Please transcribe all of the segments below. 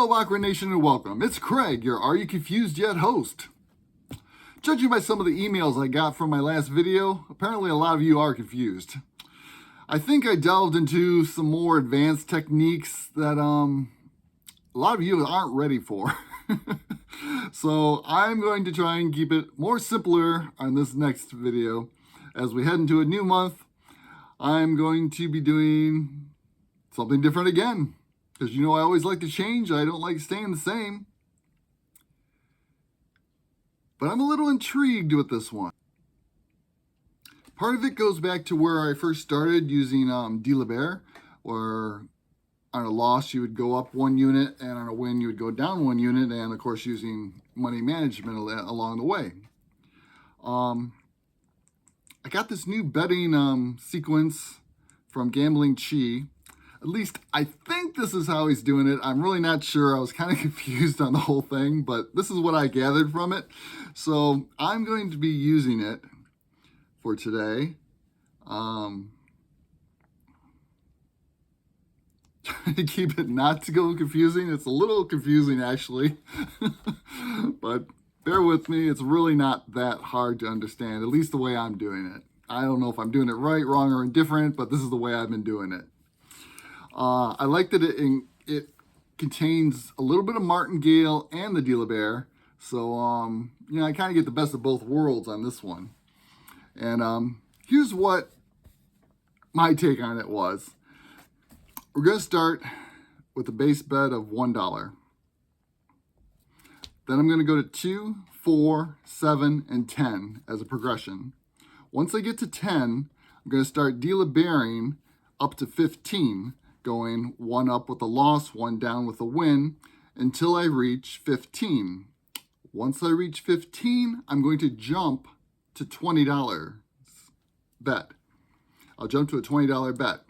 Hello, BaccaratNation, and welcome. It's Craig, your Are You Confused Yet host. Judging by some of the emails I got from my last video, apparently a lot of you are confused. I think I delved into some more advanced techniques that a lot of you aren't ready for. So I'm going to try and keep it more simpler on this next video. As we head into a new month, I'm going to be doing something different again. Because you know I always like to change. I don't like staying the same. But I'm a little intrigued with this one. Part of it goes back to where I first started using Baccarat, where on a loss you would go up 1 unit, and on a win you would go down 1 unit, and of course using money management along the way. I got this new betting sequence from Gambling Chi. At least I think this is how he's doing it. I'm really not sure. I was kind of confused on the whole thing, but this is what I gathered from it. So I'm going to be using it for today. Trying to keep it not to go confusing. It's a little confusing actually, but bear with me. It's really not that hard to understand, at least the way I'm doing it. I don't know if I'm doing it right, wrong, or indifferent, but this is the way I've been doing it. I like that it contains a little bit of martingale and the Baccarat, so you know, I kind of get the best of both worlds on this one. And here's what my take on it was. We're going to start with a base bet of $1. Then I'm going to go to 2, 4, 7, and 10 as a progression. Once I get to 10, I'm going to start Baccaratting up to 15. Going 1 up with a loss, 1 down with a win, until I reach 15. Once I reach 15, I'm going to jump to $20 bet. I'll jump to a $20 bet.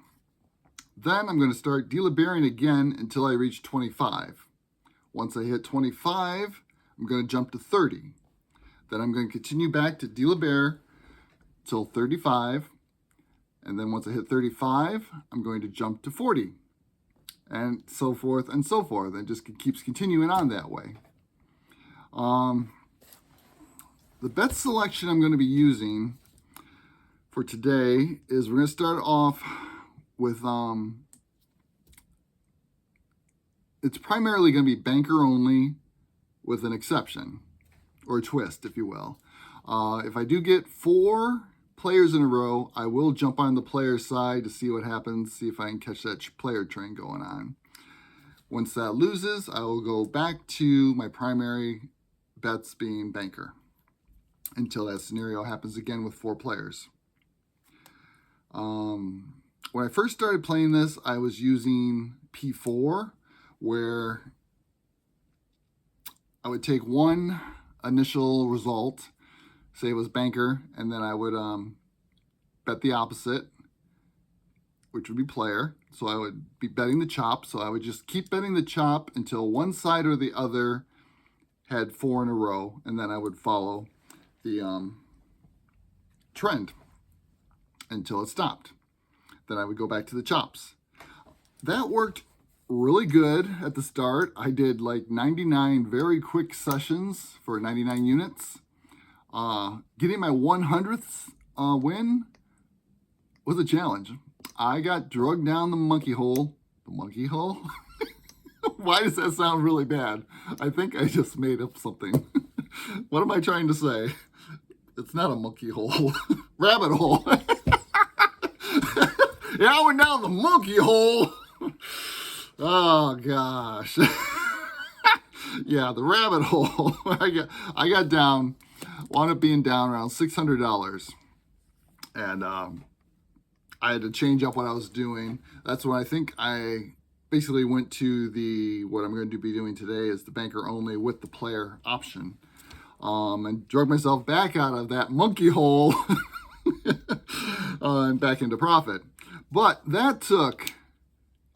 Then I'm going to start Baccarating again until I reach 25. Once I hit 25, I'm going to jump to 30. Then I'm going to continue back to Baccarat till 35. And then once I hit 35, I'm going to jump to 40, and so forth and so forth. It just keeps continuing on that way. The bet selection I'm going to be using for today is we're going to start off with, it's primarily going to be banker only with an exception, or a twist, if you will. If I do get 4 players in a row, I will jump on the player side to see what happens, see if I can catch that player train going on. Once that loses, I will go back to my primary bets being banker until that scenario happens again with 4 players. When I first started playing this, I was using P4, where I would take one initial result, say it was banker, and then I would bet the opposite, which would be player. So I would be betting the chop. So I would just keep betting the chop until one side or the other had 4 in a row, and then I would follow the trend until it stopped. Then I would go back to the chops. That worked really good at the start. I did like 99 very quick sessions for 99 units. Getting my 100th win was a challenge. I got drugged down the monkey hole. The monkey hole? Why does that sound really bad? I think I just made up something. What am I trying to say? It's not a monkey hole. Rabbit hole. Yeah, I went down the monkey hole. Oh, gosh. Yeah, the rabbit hole. I got down. Wound up being down around $600, and I had to change up what I was doing. That's when I think I basically went to what I'm going to be doing today is the banker only with the player option, and drug myself back out of that monkey hole and back into profit. But that took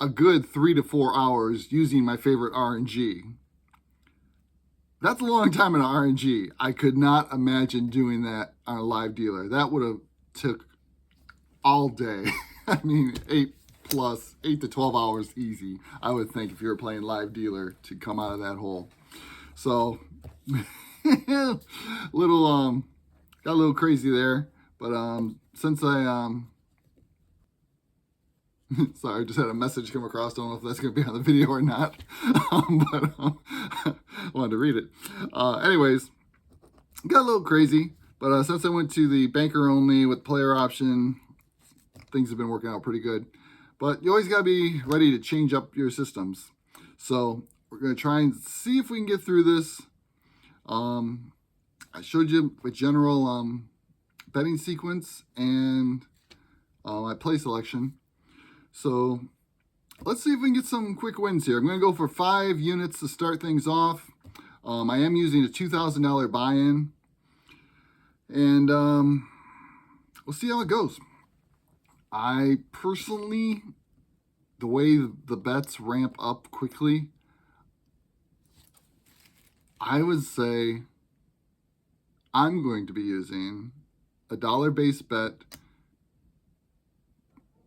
a good 3 to 4 hours using my favorite RNG. That's a long time in RNG. I could not imagine doing that on a live dealer. That would have took all day. I mean, ate plus 8 to 12 hours easy, I would think, if you were playing live dealer to come out of that hole. So little got a little crazy there, but since I sorry, I just had a message come across. Don't know if that's going to be on the video or not, but I wanted to read it. Anyways, got a little crazy, but since I went to the banker only with player option, things have been working out pretty good. But you always got to be ready to change up your systems. So we're going to try and see if we can get through this. I showed you a general betting sequence and my play selection. So let's see if we can get some quick wins here. I'm going to go for 5 units to start things off. I am using a $2,000 buy-in. And we'll see how it goes. I personally, the way the bets ramp up quickly, I would say I'm going to be using a dollar-based bet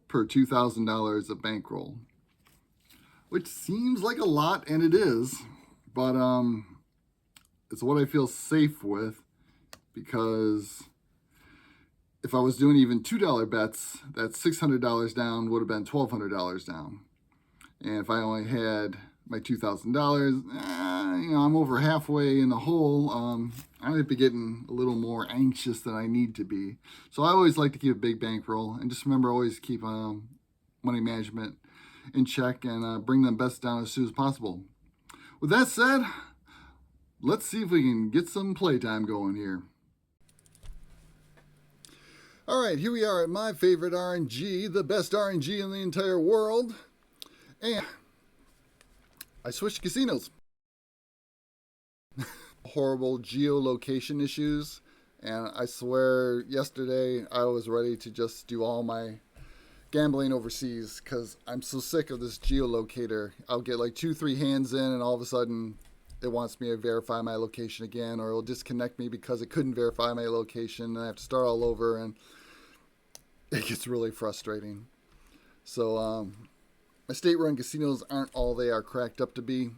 per $2,000 of bankroll, which seems like a lot, and it is, but it's what I feel safe with, because if I was doing even $2 bets, that's $600 down, would have been $1,200 down. And if I only had my $2,000, I'm over halfway in the hole. I might be getting a little more anxious than I need to be. So I always like to keep a big bankroll, and just remember, always keep money management in check and bring them bets down as soon as possible. With that said, let's see if we can get some playtime going here. All right, here we are at my favorite RNG, the best RNG in the entire world. And I switched casinos. Horrible geolocation issues. And I swear yesterday I was ready to just do all my gambling overseas because I'm so sick of this geolocator. I'll get like 2-3 hands in and all of a sudden it wants me to verify my location again, or it'll disconnect me because it couldn't verify my location and I have to start all over, and it gets really frustrating. So my state-run casinos aren't all they are cracked up to be.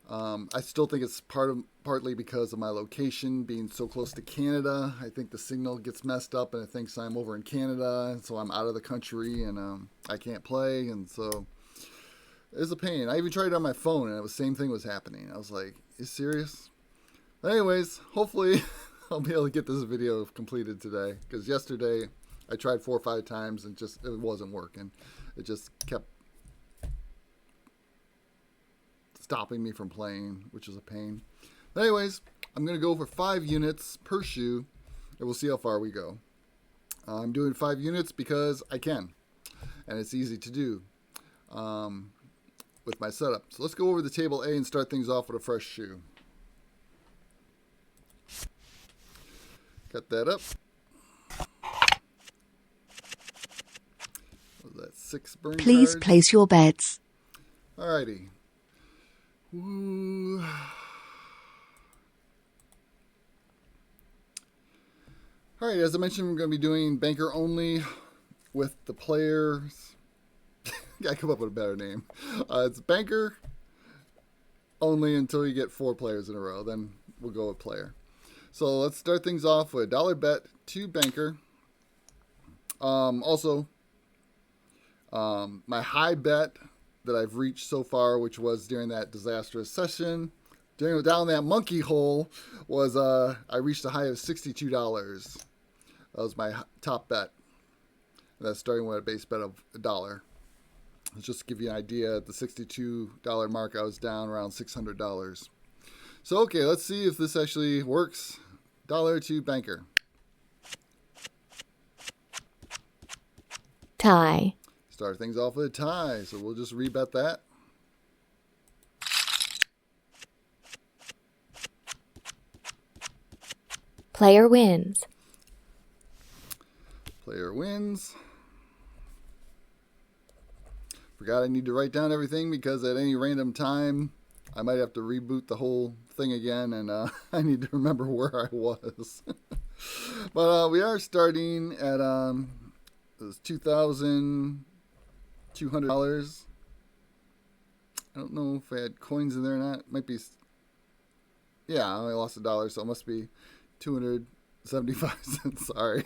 I still think it's partly because of my location being so close to Canada. I think the signal gets messed up and it thinks I'm over in Canada, and so I'm out of the country and I can't play, and so it's a pain. I even tried it on my phone and the same thing was happening. I was like, "You serious?" But anyways, hopefully I'll be able to get this video completed today, because yesterday I tried 4 or 5 times and it wasn't working. It just kept stopping me from playing, which is a pain. But anyways, I'm going to go for 5 units per shoe, and we'll see how far we go. I'm doing 5 units because I can, and it's easy to do with my setup. So let's go over the table A and start things off with a fresh shoe. Cut that up. What was that, 6 burn Please cards? place your bets. Alrighty. Ooh. Alright, as I mentioned, we're going to be doing banker only with the players. Gotta come up with a better name. It's banker only until you get 4 players in a row. Then we'll go with player. So let's start things off with $1 bet to banker. Also, my high bet that I've reached so far, which was during that disastrous session, down that monkey hole, was I reached a high of $62. That was my top bet. And that's starting with a base bet of $1. Let's just give you an idea. At the $62 mark, I was down around $600. So, okay, let's see if this actually works. $1 to banker. Tie. Start things off with a tie, so we'll just rebet that. Player wins. Player wins. Forgot I need to write down everything because at any random time I might have to reboot the whole thing again, and I need to remember where I was. But we are starting at it was 2,000. $200. I don't know if I had coins in there or not. Might be. Yeah, I only lost $1, so it must be 275 cents. Sorry.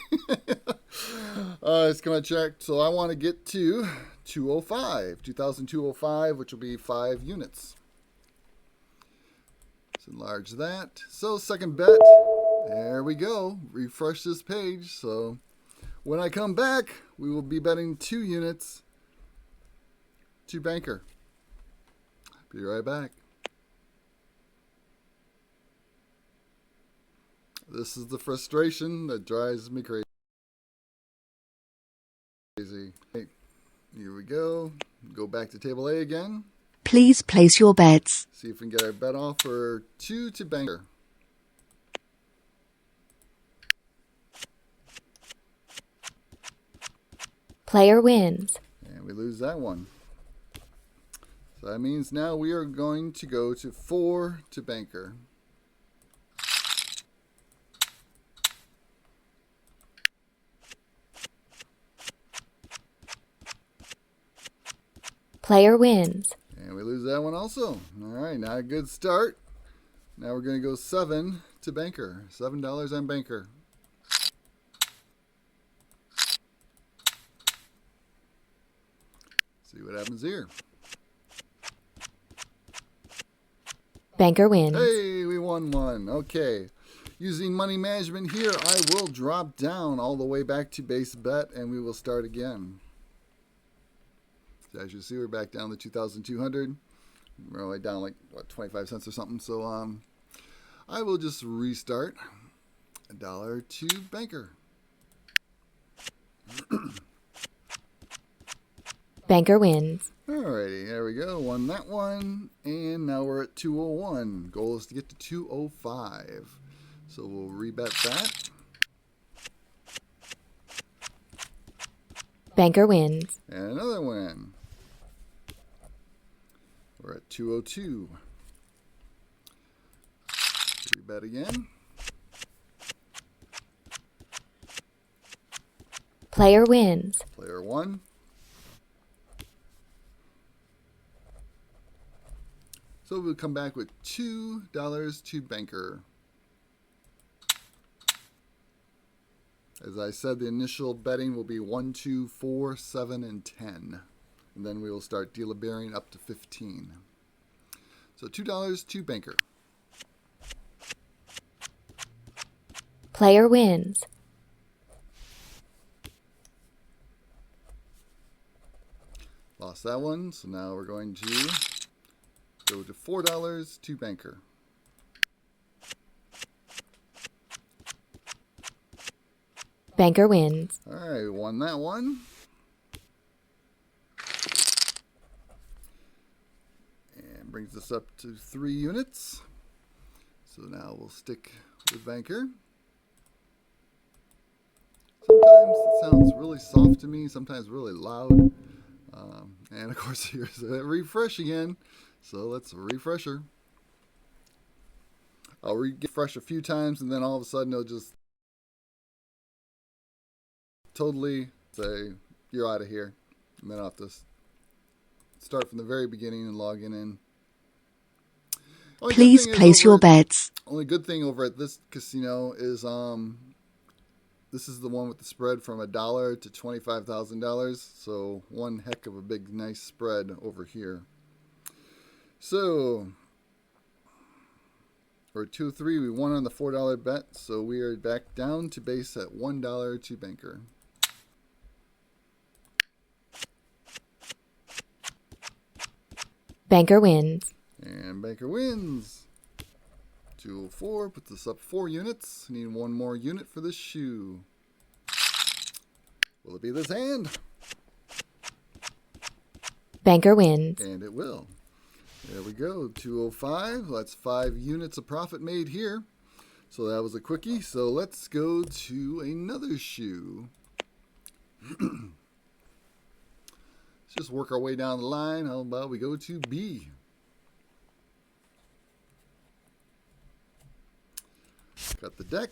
It's coming checked. So I want to get to 2,205, which will be 5 units. Let's enlarge that. So second bet. There we go. Refresh this page. So when I come back, we will be betting 2 units to banker. Be right back. This is the frustration that drives me crazy. Hey, here we go. Go back to table A again. Please place your bets. See if we can get our bet off for 2 to banker. Player wins. And we lose that one. So that means now we are going to go to 4 to banker. Player wins. And we lose that one also. All right, now a good start. Now we're going to go 7 to banker. $7 on banker. See what happens here. Banker wins. Hey, we won one. Okay. Using money management here, I will drop down all the way back to base bet, and we will start again. So as you see, we're back down to 2,200. We're only down like, what, 25 cents or something. So I will just restart. $1 to banker. Banker wins. Alrighty, there we go. Won that one. And now we're at 201. Goal is to get to 205. So we'll rebet that. Banker wins. And another win. We're at 202. Rebet again. Player wins. Player 1. So we'll come back with $2 to banker. As I said, the initial betting will be 1, 2, 4, 7, and 10. And then we will start deliberating up to 15. So $2 to banker. Player wins. Lost that one, so now we're going to go to $4 to banker. Banker wins. All right, we won that one. And brings us up to 3 units. So now we'll stick with banker. Sometimes it sounds really soft to me, sometimes really loud. And of course, here's a refresh again. So let's refresh her. I'll refresh a few times, and then all of a sudden it'll just totally say, you're out of here. And then I'll have to start from the very beginning and log in. Please place your bets. Only good thing over at this casino is this is the one with the spread from $1 to $25,000. So one heck of a big nice spread over here. So we're 2-3. We won on the $4 bet. So we are back down to base at $1 to banker. Banker wins. And banker wins. 204 puts us up 4 units. Need one more unit for this shoe. Will it be this hand? Banker wins. And it will. There we go. 205. That's 5 units of profit made here. So that was a quickie. So let's go to another shoe. Let's just work our way down the line. How about we go to B? Got the deck.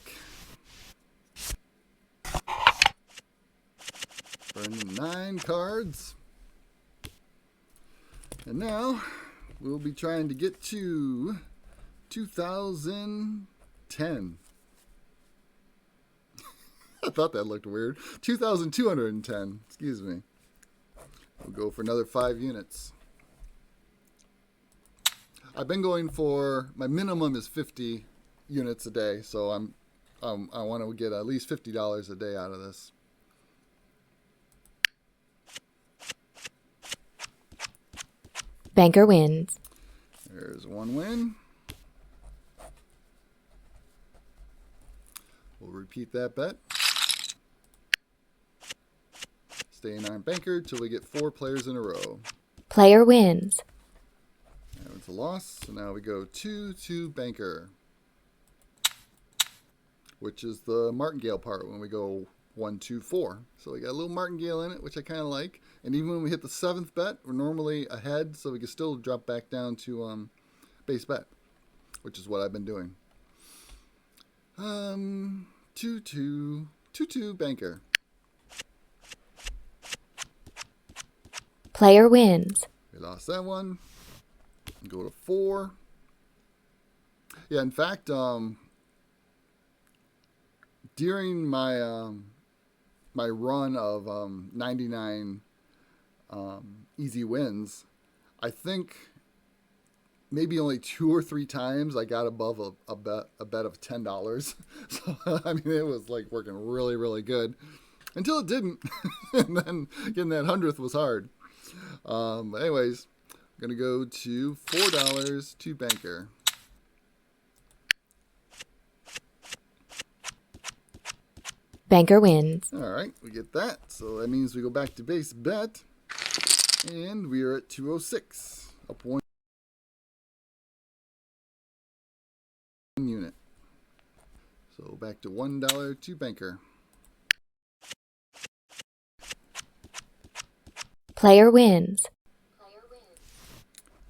Burning 9 cards. And now we'll be trying to get to 2010. I thought that looked weird. 2,210. Excuse me. We'll go for another 5 units. I've been going for, my minimum is 50 units a day, so I want to get at least $50 a day out of this. Banker wins. There's one win. We'll repeat that bet. Staying on banker till we get 4 players in a row. Player wins. That was a loss. So now we go 2 banker, which is the martingale part when we go 1, 2, 4. So we got a little martingale in it, which I kind of like. And even when we hit the 7th bet, we're normally ahead, so we can still drop back down to base bet, which is what I've been doing. 2, 2, 2, 2 banker. Player wins. We lost that one. Go to 4. Yeah, in fact, during my my run of 99 easy wins, I think maybe only 2 or 3 times I got above a bet of $10. So I mean, it was like working really, really good until it didn't, and then getting that 100th was hard. But anyways, I'm gonna go to $4 to banker. Banker wins. All right, we get that. So that means we go back to base bet, and we are at 206, up 1 unit. So back to $1 to banker. Player wins.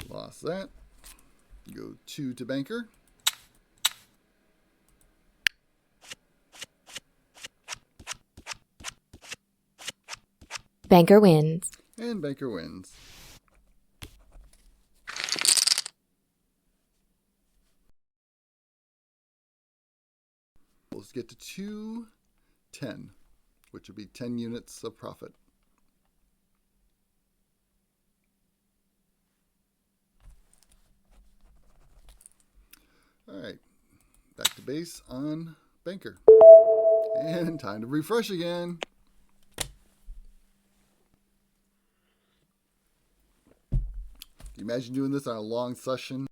Lost that. Go 2 to banker. Banker wins. And banker wins. Let's get to 210, which would be 10 units of profit. All right, back to base on banker. And time to refresh again. Can you imagine doing this on a long session?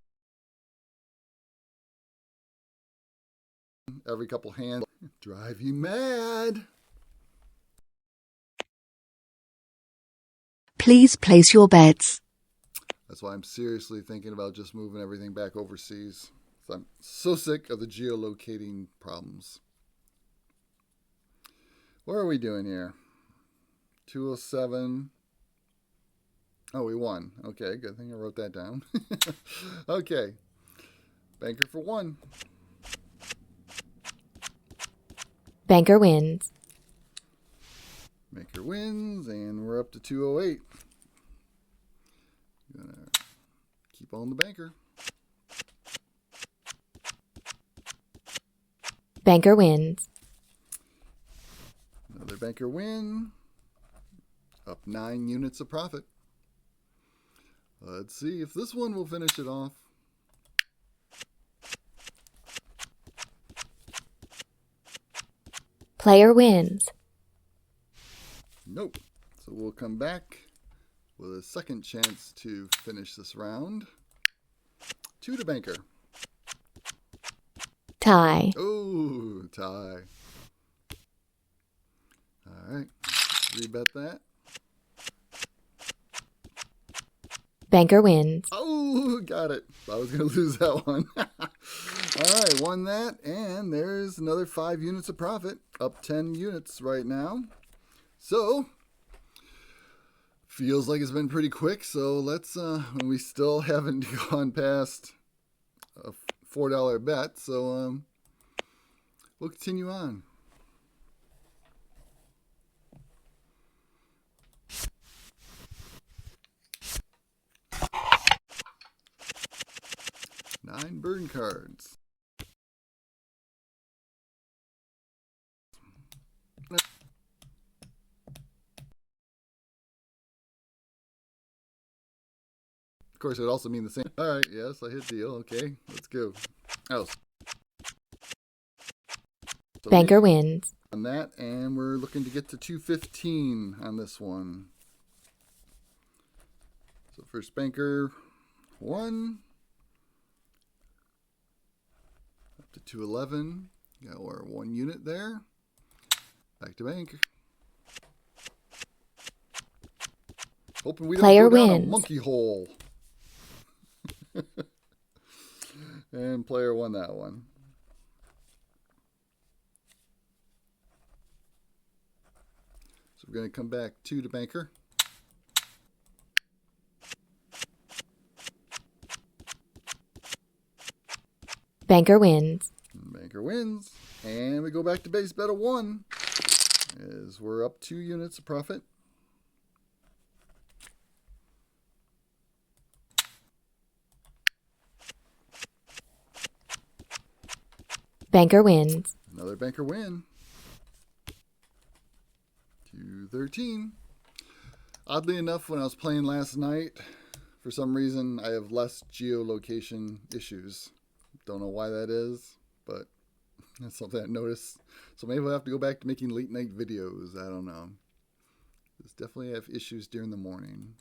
Every couple hands drive you mad. Please place your bets. That's why I'm seriously thinking about just moving everything back overseas. I'm so sick of the geolocating problems. What are we doing here? 207. Oh, we won. Okay, good thing I wrote that down. Okay. Banker for 1. Banker wins. Banker wins, and we're up to 208. Gonna keep on the banker. Banker wins. Another banker win. Up 9 units of profit. Let's see if this one will finish it off. Player wins. Nope. So we'll come back with a second chance to finish this round. 2 to banker. Tie. Oh, tie. All right. Rebet that. Banker wins. Oh, got it. I was going to lose that one. All right, won that. And there's another 5 units of profit. Up 10 units right now. So, feels like it's been pretty quick. So let's, we still haven't gone past a $4 bet. So, we'll continue on. course, it would also mean the same. All right, yes, I hit deal. Okay, let's go. Oh. So Banker wins. on that, and we're looking to get to 215 on this one. So first banker, 1. Up to 211. Got our 1 unit there. Back to bank. Hoping we Player don't go down a wins. monkey hole. And player won that one. So we're going to come back to the banker. Banker wins. Banker wins. And we go back to base bet of 1. As we're up 2 units of profit. Banker wins. Another banker win. 213. Oddly enough, when I was playing last night, for some reason, I have less geolocation issues. Don't know why that is, but that's something I noticed. So maybe we'll have to go back to making late night videos. I don't know. Just definitely have issues during the morning.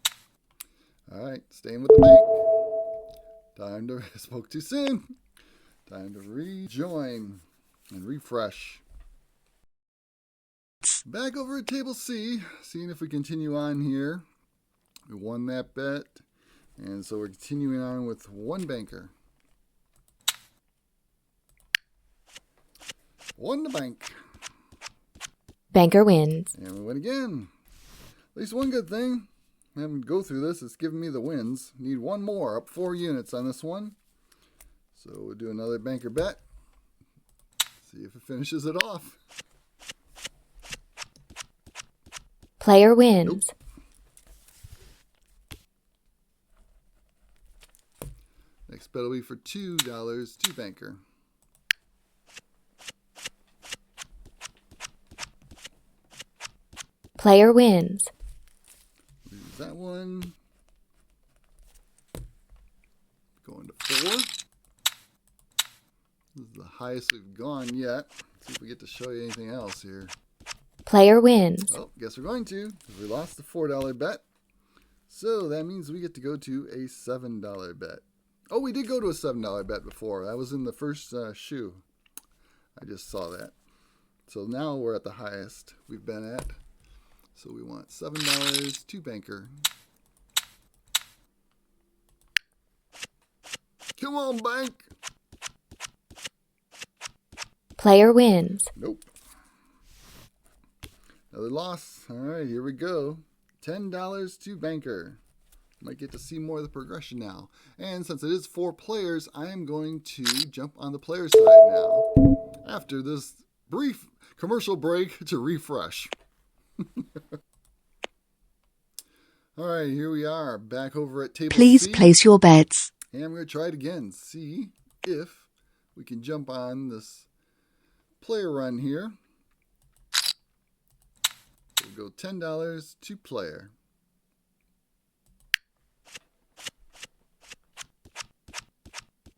All right, staying with the bank. Time to, I spoke too soon. Time to rejoin and refresh. Back over at table C, seeing if we continue on here. We won that bet, and so we're continuing on with 1 banker. 1 to bank. Banker wins. And we win again. At least one good thing. Having to go through this, it's giving me the wins. Need 1 more, up 4 units on this one. So we'll do another banker bet. See if it finishes it off. Player wins. Nope. Next bet will be for $2 to banker. Player wins. Lose that one. Going to 4. This is the highest we've gone yet. Let's see if we get to show you anything else here. Player wins. Oh, guess we're going to, because we lost the $4 bet. So that means we get to go to a $7 bet. Oh, we did go to a $7 bet before. That was in the first shoe. I just saw that. So now we're at the highest we've been at. So we want $7 to banker. Come on, bank. Player wins. Nope. Another loss. All right, here we go. $10 to banker. Might get to see more of the progression now. And since it is 4 players, I am going to jump on the player side now. After this brief commercial break to refresh. All right, here we are back over at table Please C. place your bets. And I'm going to try it again. See if we can jump on this player run here. We'll go $10 to player.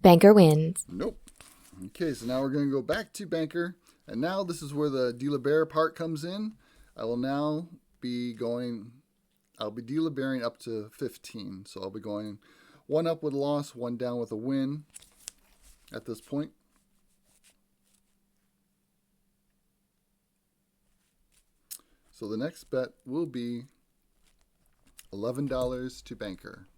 Banker wins. Nope. Okay, so now we're going to go back to banker. And now this is where the dealer part comes in. I will now be going, I'll be dealer up to 15. So I'll be going 1 up with a loss, 1 down with a win at this point. So the next bet will be $11 to banker.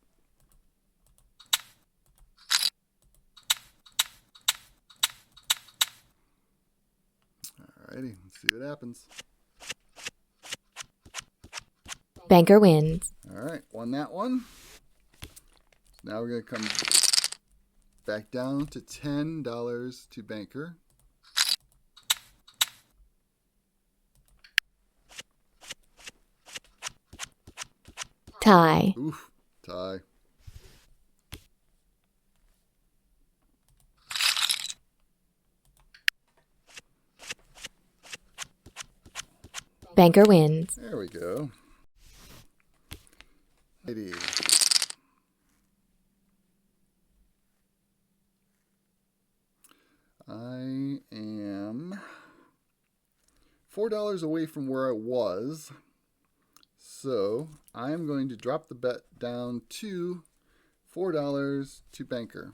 Alrighty, let's see what happens. Banker wins. Alright, won that one. So now we're going to come back down to $10 to banker. Tie. Oof, tie. Banker wins. There we go. $4 away from where I was. So I'm going to drop the bet down to $4 to banker.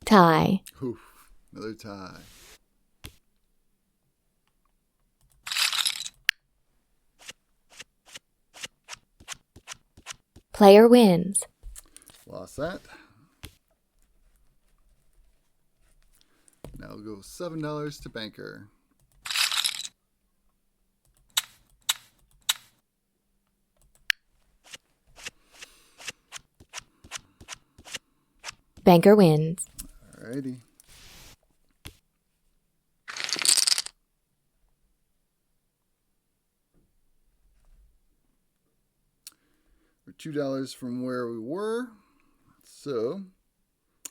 Tie. Oof, another tie. Player wins. Lost that. Now we'll go $7 to banker. Banker wins. Alrighty. We're $2 from where we were. So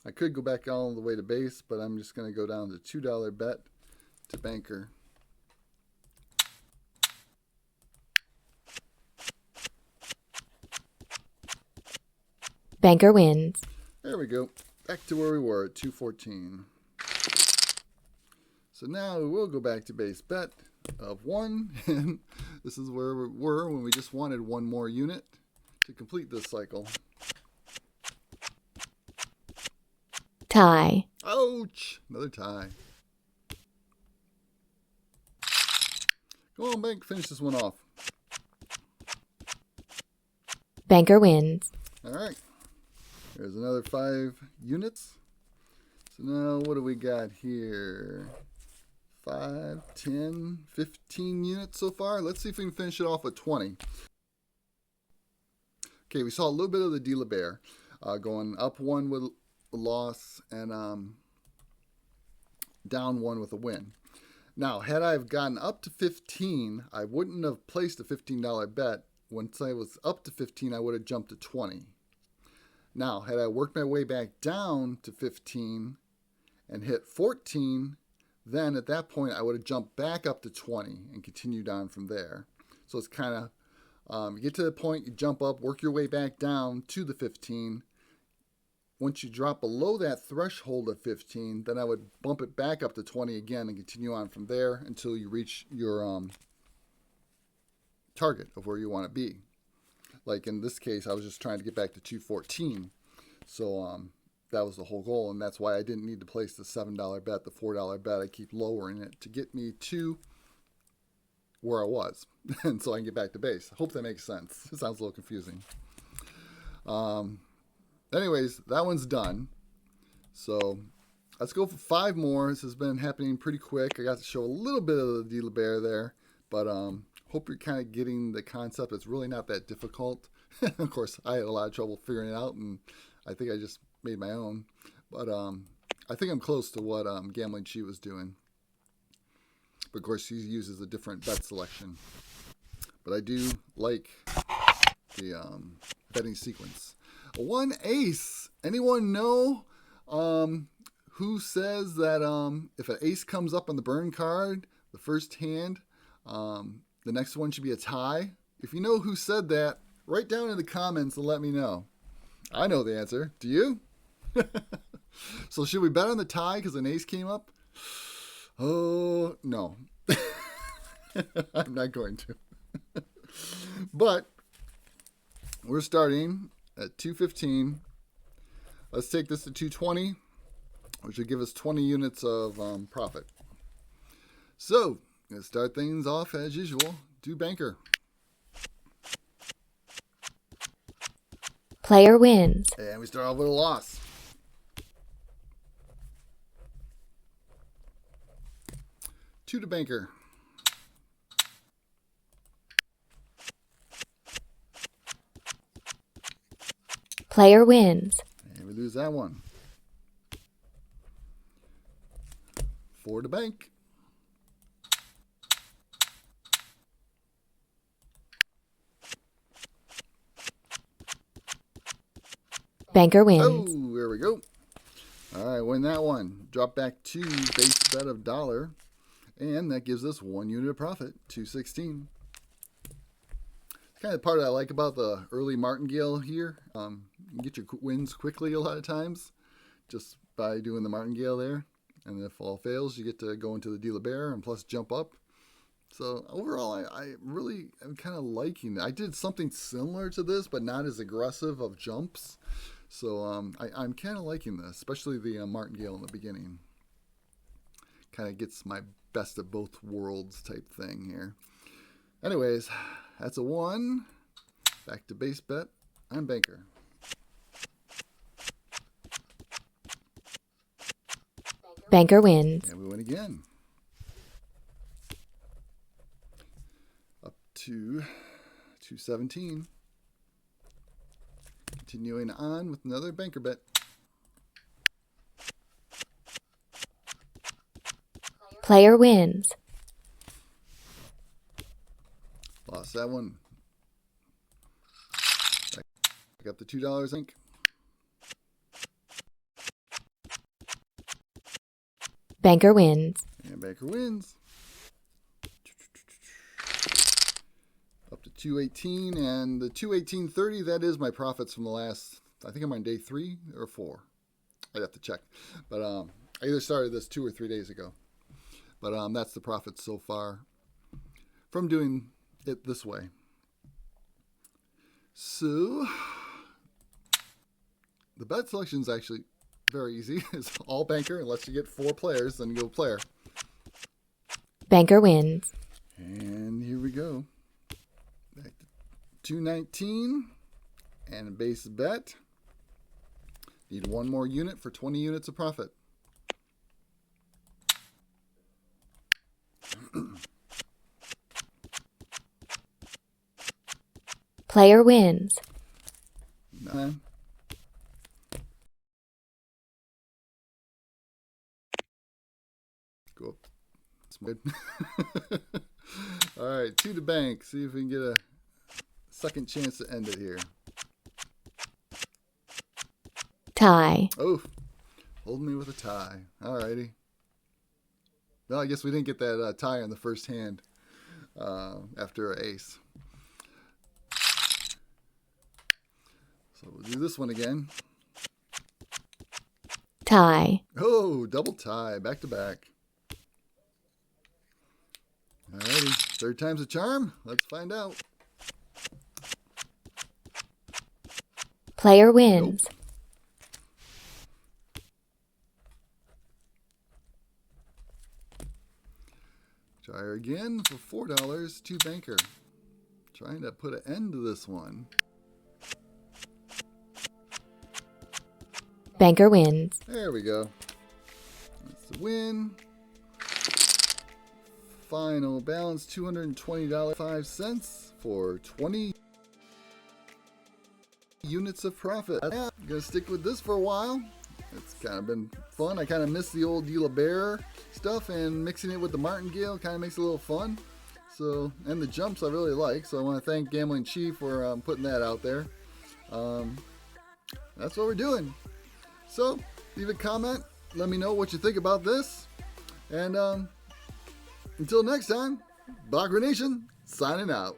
I could go back all the way to base, but I'm just going to go down to $2 bet to banker. Banker wins. There we go. Back to where we were at 214. So now we will go back to base bet of 1. And this is where we were when we just wanted one more unit to complete this cycle. Tie. Ouch! Another tie. Go on, bank. Finish this one off. Banker wins. All right. There's another 5 units. So now what do we got here? 5, 10, 15 units so far. Let's see if we can finish it off with 20. Okay, we saw a little bit of the dealer bear going up 1 with a loss and down 1 with a win. Now, had I have gotten up to 15, I wouldn't have placed a $15 bet. Once I was up to 15, I would have jumped to 20. Now, had I worked my way back down to 15 and hit 14, then at that point I would have jumped back up to 20 and continued on from there. So it's kind of, you get to the point, you jump up, work your way back down to the 15. Once you drop below that threshold of 15, then I would bump it back up to 20 again and continue on from there until you reach your target of where you want to be. Like in this case, I was just trying to get back to 214. So that was the whole goal, and that's why I didn't need to place the $7 bet, the $4 bet. I keep lowering it to get me to where I was, and so I can get back to base. I hope that makes sense. It sounds a little confusing. Anyways, that one's done. So let's go for 5 more. This has been happening pretty quick. I got to show a little bit of the dealer bear there, but hope you're kind of getting the concept. It's really not that difficult. Of course, I had a lot of trouble figuring it out, and I think I just made my own. But I think I'm close to what Gambling Chi was doing. But of course, he uses a different bet selection. But I do like the betting sequence. 1 ace. Anyone know who says that if an ace comes up on the burn card, the first hand, the next one should be a tie? If you know who said that, write down in the comments and let me know. I know the answer. Do you? So should we bet on the tie because an ace came up? Oh, no. I'm not going to. But we're starting at 215. Let's take this to 220, which will give us 20 units of profit. So let's start things off as usual. Do banker. Player wins. And we start off with a loss. Two to banker. Player wins. And we lose that one. 4 to bank. Banker wins. Oh, there we go. All right, win that one. Drop back to base bet of $1. And that gives us 1 unit of profit, 216. kind of part I like about the early martingale here. You can get your wins quickly a lot of times just by doing the martingale there. And if all fails, you get to go into the dealer bear and plus jump up. So overall, I really am kind of liking it. I did something similar to this, but not as aggressive of jumps. So I'm kind of liking this, especially the martingale in the beginning. Kind of gets my best of both worlds type thing here. Anyways, that's a 1. Back to base bet. I'm banker. Banker wins. And we win again. Up to 217. Continuing on with another banker bet. Player wins. Lost that one. Back up to $2, I think. Banker wins. And banker wins. Up to 218, and the 218.30, that is my profits from the last, I think I'm on day 3 or 4. I'd have to check. But I either started this 2 or 3 days ago. But that's the profits so far from doing it this way. So the bet selection is actually very easy. It's all banker unless you get 4 players, then you go player. Banker wins. And here we go. Back to 219 and a base bet. Need 1 more unit for 20 units of profit. Player wins. 9. Go up. That's good. All right, 2 to bank. See if we can get a second chance to end it here. Tie. Oh, holding me with a tie. All righty. Well, I guess we didn't get that tie on the first hand after an ace. So we'll do this one again. Tie. Oh, double tie, back to back. Alrighty, 3rd time's a charm. Let's find out. Player wins. Nope. Try her again for $4 to banker. Trying to put an end to this one. Banker wins. There we go. That's the win. Final balance $220.05 for 20 units of profit. I'm gonna stick with this for a while. It's kind of been fun. I kind of miss the old dealer bear stuff, and mixing it with the martingale kind of makes it a little fun. So, and the jumps I really like. So I want to thank Gambling Chief for putting that out there. That's what we're doing. So leave a comment. Let me know what you think about this. And until next time, BaccaratNation signing out.